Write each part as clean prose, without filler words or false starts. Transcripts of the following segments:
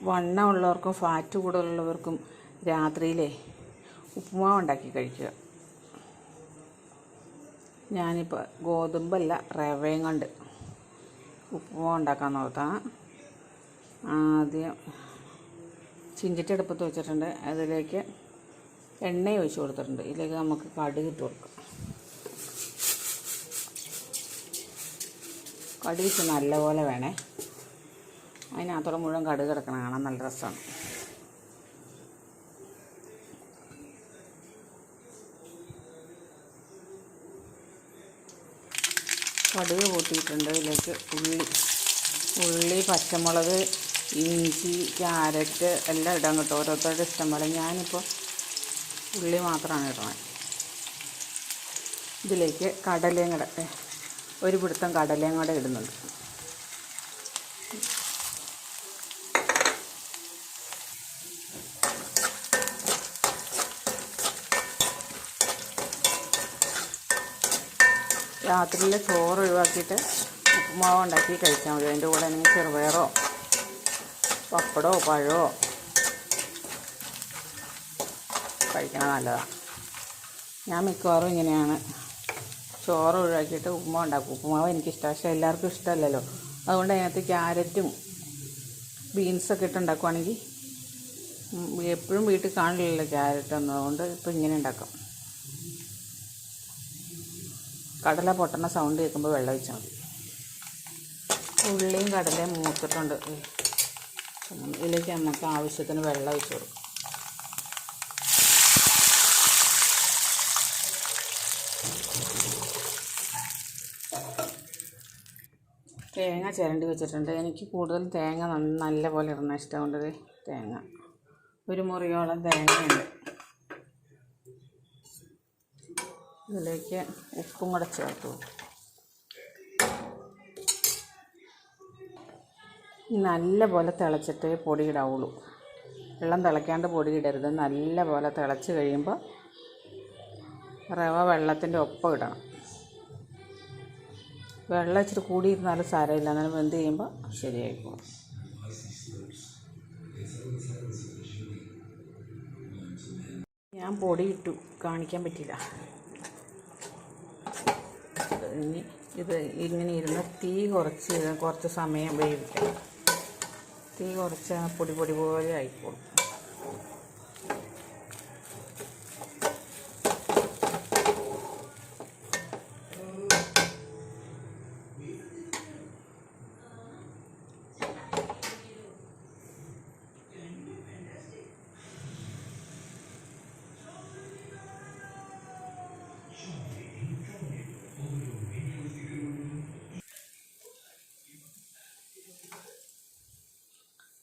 വണ്ണമുള്ളവർക്കും fat കൂടുതലുള്ളവർക്കും രാത്രിയിലെ ഉപ്പുമാവ് ഉണ്ടാക്കി കഴിക്കുക. ഞാനിപ്പോൾ ഗോതമ്പല്ല റവയും കൊണ്ട് ഉപ്പുമാവ് ഉണ്ടാക്കാൻ നോക്കാം. ആദ്യം ചിഞ്ചിട്ട് അടുപ്പത്ത് വെച്ചിട്ടുണ്ട്. അതിലേക്ക് എണ്ണ ഒഴിച്ച് കൊടുത്തിട്ടുണ്ട്. ഇതിലേക്ക് നമുക്ക് കടുക് ഇട്ട് കൊടുക്കാം. കടുക് നല്ലപോലെ വേണേ. അതിനകത്തോടെ മുഴുവൻ കടുക് കിടക്കണം, കാണാൻ നല്ല രസമാണ്. കടുക് പൊട്ടിയിട്ടുണ്ട്. ഇതിലേക്ക് ഉള്ളി, പച്ചമുളക്, ഇഞ്ചി, ക്യാരറ്റ് എല്ലാം ഇടാൻ കിട്ടും. ഓരോരുത്തരുടെ ഇഷ്ടം പോലെ. ഞാനിപ്പോൾ ഉള്ളി മാത്രമാണ് ഇടുന്നത്. ഇതിലേക്ക് കടലയും കൂടെ, ഒരു പിടുത്തം കടലയും കൂടെ ഇടുന്നുണ്ട്. രാത്രിയിൽ ചോറ് ഒഴിവാക്കിയിട്ട് ഉപ്പുമാവ് ഉണ്ടാക്കി കഴിച്ചാൽ മതി. അതിൻ്റെ കൂടെ അല്ലെങ്കിൽ ചെറുപയറോ പപ്പടമോ പഴമോ കഴിക്കണം, നല്ലതാണ്. ഞാൻ മിക്കവാറും ഇങ്ങനെയാണ് ചോറ് ഒഴിവാക്കിയിട്ട് ഉപ്പുമാവ് ഉണ്ടാക്കും. ഉപ്പുമാവ് എനിക്കിഷ്ടമാണ്, പക്ഷേ എല്ലാവർക്കും ഇഷ്ടമല്ലല്ലോ. അതുകൊണ്ട് അതിനകത്ത് ക്യാരറ്റും ബീൻസൊക്കെ ഇട്ട് ഉണ്ടാക്കുവാണെങ്കിൽ എപ്പോഴും വീട്ടിൽ കാണില്ലല്ലോ ക്യാരറ്റ് എന്നതുകൊണ്ട് ഇപ്പോൾ ഇങ്ങനെ ഉണ്ടാക്കാം. കടല പൊട്ടണ സൗണ്ട് കേൾക്കുമ്പോൾ വെള്ളം ഒഴിച്ചാൽ മതി. ഉള്ളിയും കടലയും മൂത്തിട്ടുണ്ട്. ഇതിലേക്ക് നമുക്ക് ആവശ്യത്തിന് വെള്ളം ഒഴിച്ച് കൊടുക്കും. തേങ്ങ ചിരണ്ടി വെച്ചിട്ടുണ്ട്. എനിക്ക് കൂടുതൽ തേങ്ങ നല്ല പോലെ ഇടുന്ന ഇഷ്ടമുണ്ട്. തേങ്ങ ഒരു മുറിയോളം തേങ്ങയുണ്ട്. ഇതിലേക്ക് ഉപ്പും കൂടെ ചേർത്തു. നല്ല പോലെ തിളച്ചിട്ടേ പൊടി ഇടാവുള്ളൂ. വെള്ളം തിളയ്ക്കാണ്ട് പൊടി ഇടരുത്. നല്ല പോലെ തിളച്ച് കഴിയുമ്പോൾ റവ വെള്ളത്തിൻ്റെ ഒപ്പം ഇടണം. വെള്ളം ഇച്ചിരി കൂടിയിരുന്നാലും സാരമില്ല, എന്നാലും വെന്ത് കഴിയുമ്പോൾ ശരിയായിക്കോളും. ഞാൻ പൊടി ഇട്ടു, കാണിക്കാൻ പറ്റില്ല. ഇനി ഇത് ഇങ്ങനെ ഇരുന്ന് തീ കുറച്ച് സമയം വേവിക്കണം. തീ കുറച്ച് പൊടി പോലെ ആയിക്കോളും.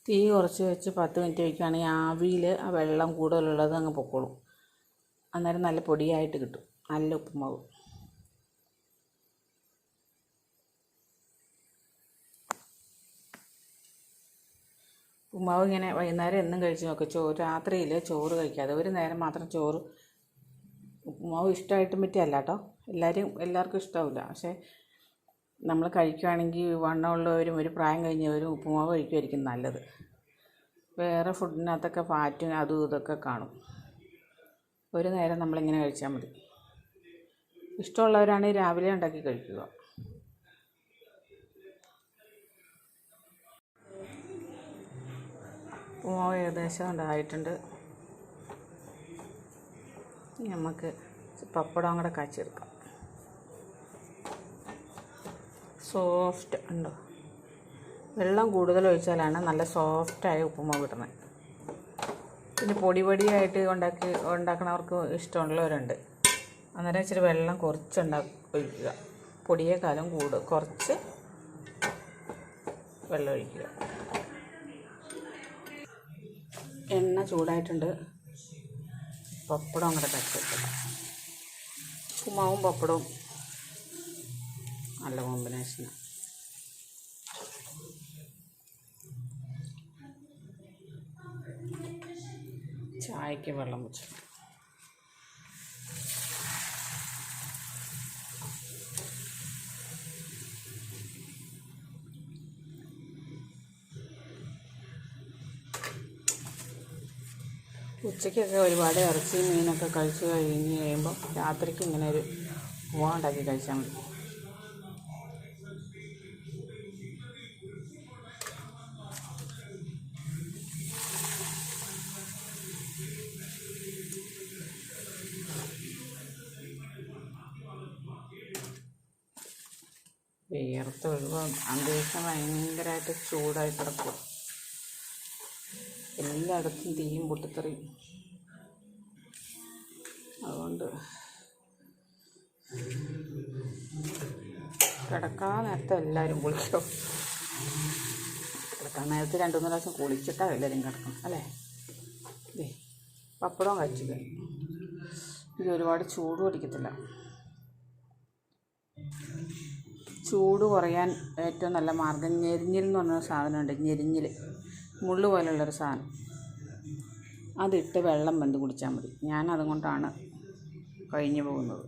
തീ കുറച്ച് വെച്ച് 10 മിനിറ്റ് വയ്ക്കുകയാണെങ്കിൽ ആവിയിൽ ആ വെള്ളം കൂടുതലുള്ളത് അങ്ങ് പൊക്കോളും. അന്നേരം നല്ല പൊടിയായിട്ട് കിട്ടും, നല്ല ഉപ്പുമാവ്. ഉപ്പുമാവ് ഇങ്ങനെ വൈകുന്നേരം എന്നും കഴിച്ച് നോക്കുക. രാത്രിയിൽ ചോറ് കഴിക്കാതെ ഒരു നേരം മാത്രം ചോറ്. ഉപ്പുമാവ് ഇഷ്ടമായിട്ടും പറ്റിയല്ല കേട്ടോ, എല്ലാവർക്കും ഇഷ്ടമാവില്ല. പക്ഷേ നമ്മൾ കഴിക്കുകയാണെങ്കിൽ വണ്ണമുള്ളവരും ഒരു പ്രായം കഴിഞ്ഞവരും ഉപ്പുമാവ് കഴിക്കുമായിരിക്കും നല്ലത്. വേറെ ഫുഡിനകത്തൊക്കെ ഫാറ്റും അതും ഇതൊക്കെ കാണും. ഒരു നേരം നമ്മളിങ്ങനെ കഴിച്ചാൽ മതി. ഇഷ്ടമുള്ളവരാണെങ്കിൽ രാവിലെ ഉണ്ടാക്കി കഴിക്കുക. ഉപ്പുമാവ് ഏകദേശം ഉണ്ടായിട്ടുണ്ട്. നമുക്ക് പപ്പടം കൂടെ കാച്ചെടുക്കാം. സോഫ്റ്റ് ഉണ്ടോ? വെള്ളം കൂടുതൽ ഒഴിച്ചാലാണ് നല്ല സോഫ്റ്റായ ഉപ്പുമാവ് കിട്ടുന്നത്. പിന്നെ പൊടിയായിട്ട് ഉണ്ടാക്കണവർക്ക് ഇഷ്ടമുള്ളവരുണ്ട്. അന്നേരം ഇച്ചിരി വെള്ളം കുറച്ച് ഒഴിക്കുക. പൊടിയേക്കാളും കുറച്ച് വെള്ളം ഒഴിക്കുക. എണ്ണ ചൂടായിട്ടുണ്ട്. പപ്പടം അങ്ങോട്ട് കച്ചിട്ട് ഉപ്പുമാവും പപ്പടവും നല്ല കോമ്പിനേഷനാണ്. ചായക്ക് വെള്ളം വെച്ചു. ഉച്ചയ്ക്കൊക്കെ ഒരുപാട് ഇറച്ചി മീനൊക്കെ കഴിച്ച് കഴിഞ്ഞ് കഴിയുമ്പോൾ രാത്രിക്ക് ഇങ്ങനെ ഒരു ഉപ്പുമാവ് ഉണ്ടാക്കി കഴിച്ചാൽ മതി. വിയർത്തൊഴുകും. അന്തരീക്ഷം ഭയങ്കരമായിട്ട് ചൂടായി കിടക്കുക. എല്ലായിടത്തും തീയും പൊട്ടിത്തെറിയും. അതുകൊണ്ട് കിടക്കാൻ നേരത്തെ എല്ലാവരും കുളിക്കും. കിടക്കാൻ നേരത്തെ 2-3 പ്രാവശ്യം കുളിച്ചിട്ടാണ് എല്ലാവരും കിടക്കണം അല്ലേ? ഇതേ പപ്പടവും കഴിച്ചു കഴിഞ്ഞു. ഇത് ഒരുപാട് ചൂട് പിടിക്കത്തില്ല. ചൂട് കുറയാൻ ഏറ്റവും നല്ല മാർഗ്ഗം ഞെരിഞ്ഞിൽ എന്ന് പറഞ്ഞൊരു സാധനമുണ്ട്. ഞെരിഞ്ഞിൽ മുള്ളു പോലുള്ളൊരു സാധനം, അതിട്ട് വെള്ളം വെന്ത് കുടിച്ചാൽ മതി. ഞാനതുകൊണ്ടാണ് കഴിഞ്ഞു പോകുന്നത്.